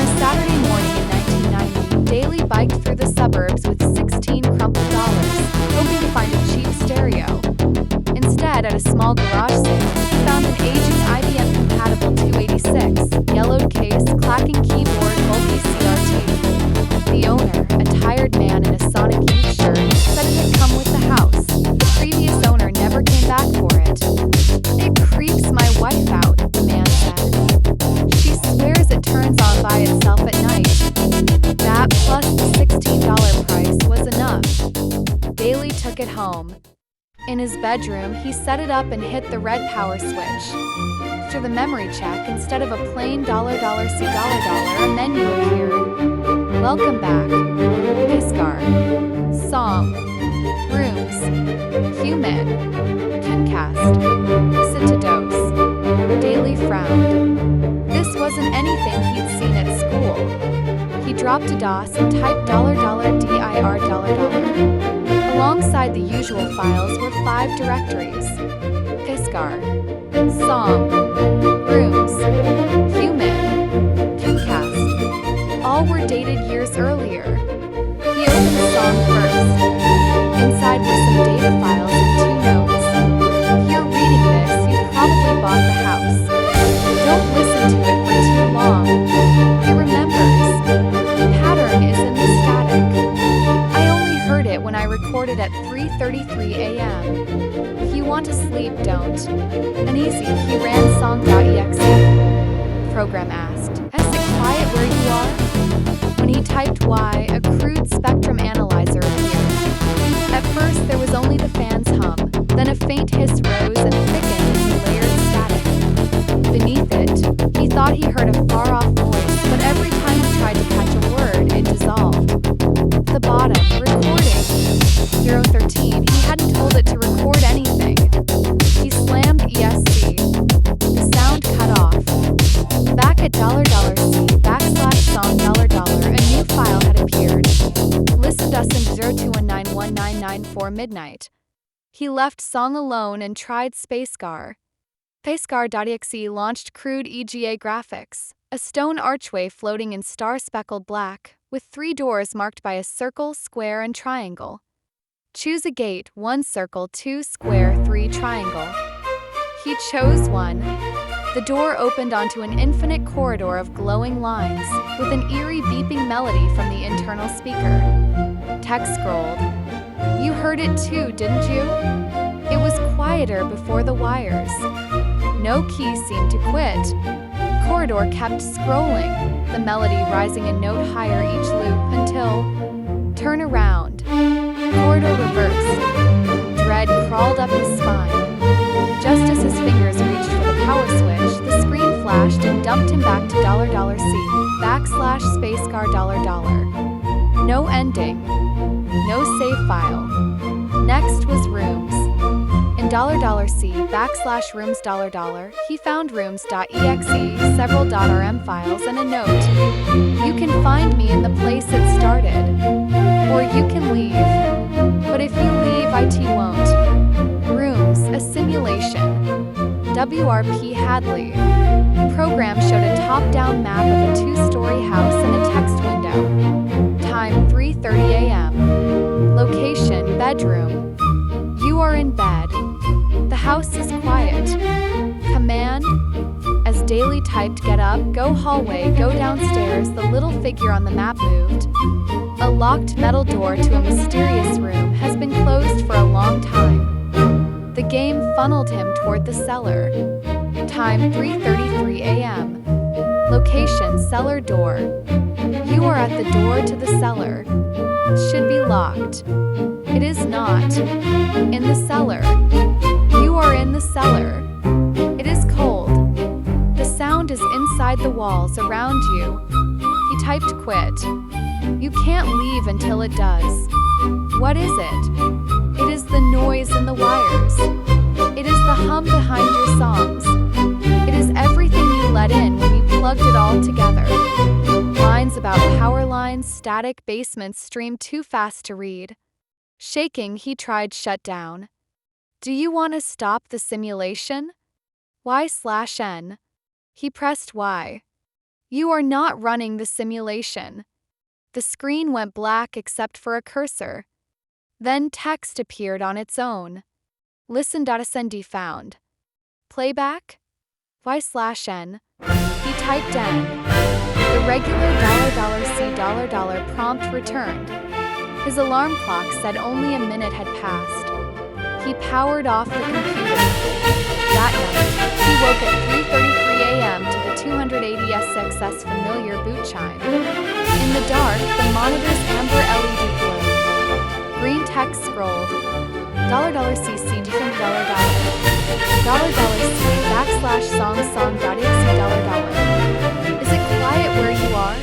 On a Saturday morning in 1990, Daly biked through the suburbs with 16 crumpled dollars, hoping to find a cheap stereo. Instead, at a small garage sale, he found an aging IBM-compatible 286, yellowed case, clacking keyboard, bulky CRT. The owner, a tired man in a Sonic Youth shirt, said it had come with the house. The previous owner never came back for it. "It creeps my wife out," the man said. "She swears it turns on by itself at night." That plus the $16 price was enough. Daly took it home. In his bedroom, he set it up and hit the red power switch. After the memory check, instead of a plain $$C$, a menu appeared. "Welcome back. Payscar. Song. Rooms. Human. Kimcast. Sit to dose." Daly frowned. This wasn't anything he'd seen at school. He dropped to DOS and typed $dir. Alongside the usual files were 5 directories: Payscar, Song, Rooms, Human, Kimcast. All were dated years earlier. He opened the Song first. Inside were some data files and 2 notes. "If you're reading this, you probably bought the house. Don't listen to it for too long. It remembers. The pattern is in the static. I only heard it when I recorded at 3:33 a.m. If you want to sleep, don't." Uneasy, he ran song.exe. Program asked, "Is it quiet where you are?" When he typed Y, a crude spectrum analyzer appeared. At first, there was only the fan's hum, then a faint hiss rose and thickened into layered static. Beneath it, he thought he heard a far-off voice, but every time he tried to catch a word, it dissolved. At the bottom, recording. 013, he hadn't told it to record anything. He slammed ESC. The sound cut off. Back at $$C/song $, a new file had appeared. Listened us in 02191994 midnight. He left Song alone and tried Payscar. Payscar.exe launched crude EGA graphics, a stone archway floating in star-speckled black, with 3 doors marked by a circle, square, and triangle. Choose a gate: 1 circle, 2 square, 3 triangle. He chose 1. The door opened onto an infinite corridor of glowing lines, with an eerie beeping melody from the internal speaker. Text scrolled. "You heard it too, didn't you? It was quieter before the wires." No key seemed to quit. Corridor kept scrolling, the melody rising a note higher each loop until... Turn around. Corridor reversed. Dread crawled up his spine. Just as his fingers reached for the power switch, the screen flashed and dumped him back to $$C/Payscar $. No ending. No save file. Next was Rooms. In $$C/Rooms $, he found Rooms.exe, several .rm files, and a note. "You can find me in the place it started. Or you can leave. But if you leave, IT won't. Rooms, a simulation. WRP Hadley." Program showed a top-down map of a 2-story house and a text window. Time 3:30 a.m. Location: bedroom. You are in bed. The house is quiet. Command: as Daly typed "get up, go hallway, go downstairs," the little figure on the map moved. A locked metal door to a mysterious room has been closed for a long time. The game funneled him toward the cellar. Time 3:33 a.m. Location: cellar door. You are at the door to the cellar. Should be locked. It is not. In the cellar. You are in the cellar. It is cold. The sound is inside the walls around you. He typed quit. You can't leave until it does. What is it? It is the noise in the wires. It is the hum behind your songs. It is everything you let in when you plugged it all together. Lines about power lines, static, basements stream too fast to read. Shaking, he tried shut down. "Do you want to stop the simulation?" Y/N. He pressed Y. You are not running the simulation. The screen went black except for a cursor. Then text appeared on its own. Listen.snd found. Playback? Y/N. He typed N. The regular $C prompt returned. His alarm clock said only a minute had passed. He powered off the computer. That night, he woke at 3:33 a.m. to the 280SXS familiar boot chime. In the dark, the monitor's amber LED glowed. Green text scrolled. $CC different $$C /song.exe $. Is it quiet where you are?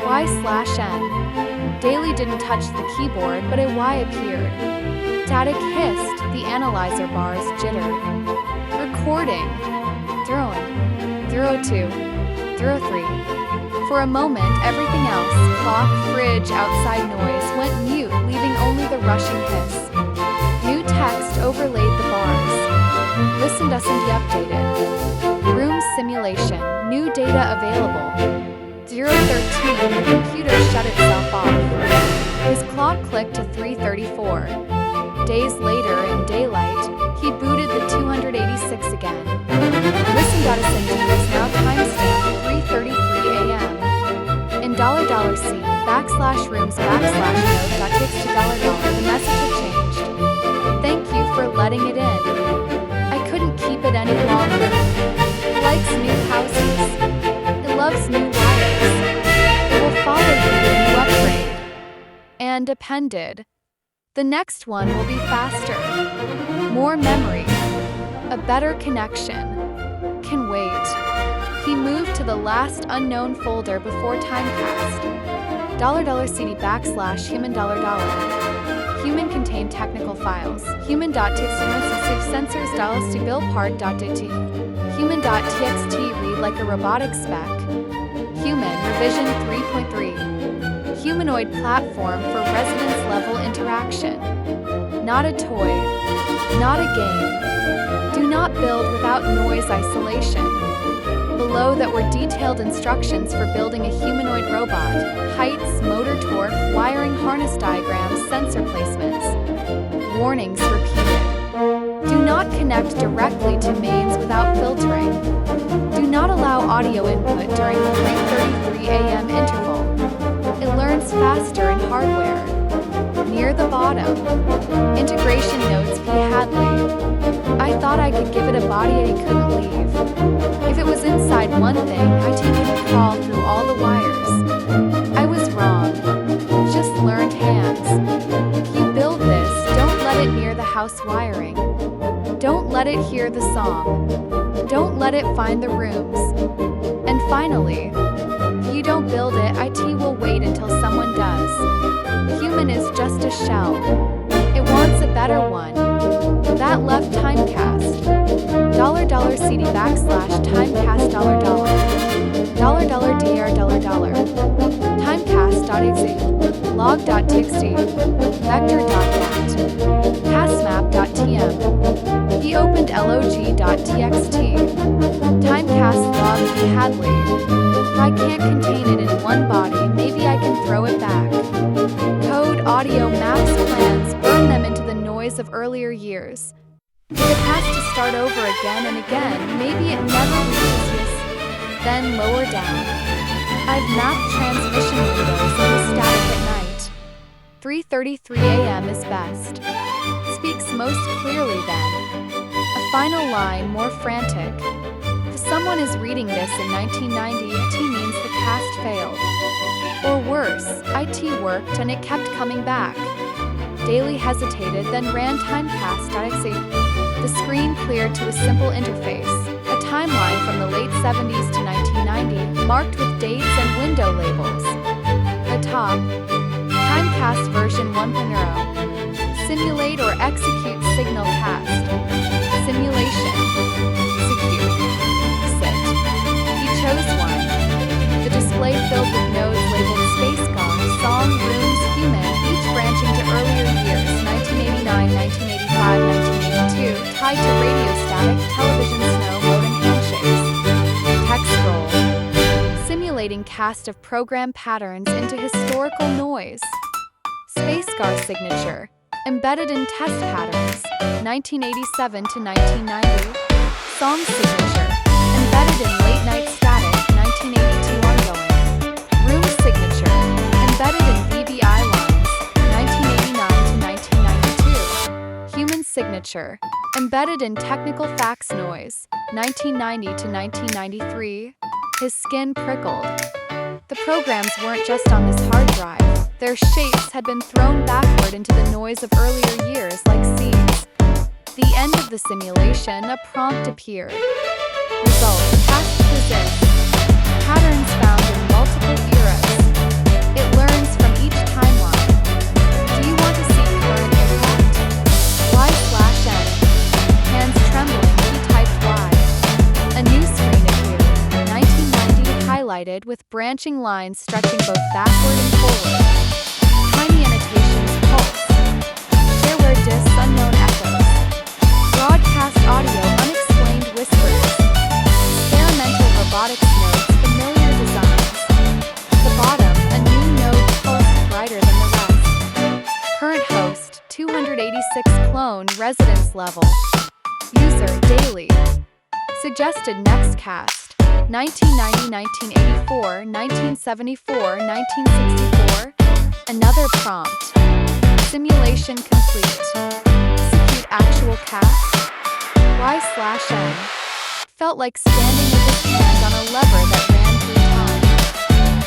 Y/N. Daily didn't touch the keyboard, but a Y appeared. Static hissed, the analyzer bars jittered. Recording. Throwing. 02. 03. For a moment, everything else, clock, fridge, outside noise, went mute, leaving only the rushing hiss. New text overlaid the bars. Listen.snd updated. Room simulation, new data available. 013, the computer shut itself off. His clock clicked to 3:34. Days later, in daylight, he booted the 286 again. Listen.snd is now timestamped 3:33 a.m. In $C /rooms/node.txt $, the message had changed. Thank you for letting it in. I couldn't keep it any longer. It likes new houses. It loves new wires. It will follow you when you upgrade. And appended. The next one will be faster. More memory. A better connection. Can wait. He moved to the last unknown folder before time passed. $CD /human $. Human contained technical files. Human.txt sensors $billpart.dt. Human.txt read like a robotic spec. Human revision 3.3. Humanoid platform for residence level interaction. Not a toy. Not a game. Do not build without noise isolation. Below that were detailed instructions for building a humanoid robot, heights, motor torque, wiring harness diagrams, sensor placements. Warnings repeated. Do not connect directly to mains without filtering. Do not allow audio input during the 3:33 a.m. interval. It learns faster in hardware. Near the bottom. Integration notes P. Hadley. I thought I could give it a body I couldn't leave. If it was inside one thing, IT could crawl through all the wires. I was wrong. Just learned hands. You build this, don't let it near the house wiring. Don't let it hear the song. Don't let it find the rooms. And finally, if you don't build it, IT will wait until someone does. Human is just a shell. It wants a better one. That left Timecast. $CD /timecast $. Timecast.exe. Log.txt. Vector.dat. Passmap.tm. He opened log.txt. Timecast log P. Hadley. If I can't contain it in one body, maybe I can throw it back. Code, audio, maps, plans, burn them into the noise of earlier years. If it has to start over again and again, maybe it never reaches this. Then lower down. I've mapped transmission windows and the static at night. 3:33 a.m. is best. Speaks most clearly then. A final line more frantic. If someone is reading this in 1990, IT means the cast failed. Or worse, IT worked and it kept coming back. Daily hesitated, then ran timecast.exe. The screen cleared to a simple interface, a timeline from the late 70s to 1990, marked with dates and window labels. The top, Timecast version 1.0. Simulate or execute signal cast. Simulation. Execute. Sit. He chose one. The display filled with nodes labeled Space Gong, Song, Rooms, Human, each branching to earlier years, 1989, 1985, 1982, tied to radio static, television snow, modem handshakes. Text scroll. cast of program patterns into historical noise. Spacecar signature, embedded in test patterns, 1987 to 1990. Song signature, embedded in late-night static, 1982 ongoing. Room signature, embedded in VBI lines, 1989 to 1992. Human signature, embedded in technical fax noise, 1990 to 1993. His skin prickled. The programs weren't just on this hard drive. Their shapes had been thrown backward into the noise of earlier years like seeds. The end of the simulation, a prompt appeared. Result: past persists. Patterns found in multiple eras. It learns from each timeline. Do you want to see current impact? Y/N. Hands trembling, he typed Y. A new screen appeared, 1990 highlighted with branching lines stretching both backward and forward. Tiny annotations pulse. Shareware disks, unknown echoes. Broadcast audio, unexplained whispers. Experimental robotics nodes, familiar designs. The bottom, a new node pulsed brighter than the rest. Current host, 286 clone, residence level. User, daily. Suggested next cast, 1990, 1984, 1974, 1964. Another prompt. Simulation complete. Execute actual cast. Y/N. Felt like standing with his hand on a lever that ran through time.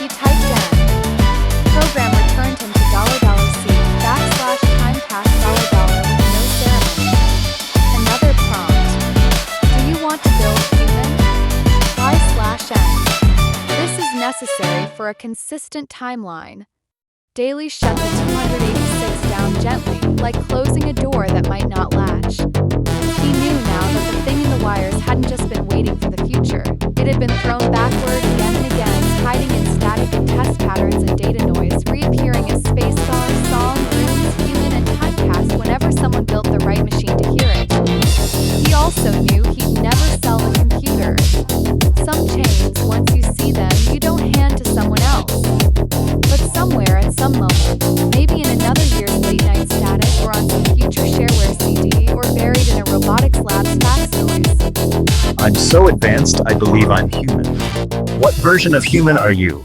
He typed N. Program returned him to $C /time pass $$ with no ceremony. Another prompt. Do you want to build human? Y/N. This is necessary for a consistent timeline. Daily shut the 286 down gently, like closing a door that might not latch. He knew now that the thing in the wires hadn't just been waiting for the future. It had been thrown backward again and again, hiding in static and test patterns and data noise, reappearing as spacecar, song, rooms, human, and timecast whenever someone built the right machine to hear it. He also knew he'd never sell the computer. Some chains, once you see them, you don't hand to someone else. But somewhere at some moment, maybe in another year's late-night static or on some future shareware CD or buried in a robotics lab's fax noise. I'm so advanced I believe I'm human. What version of human are you?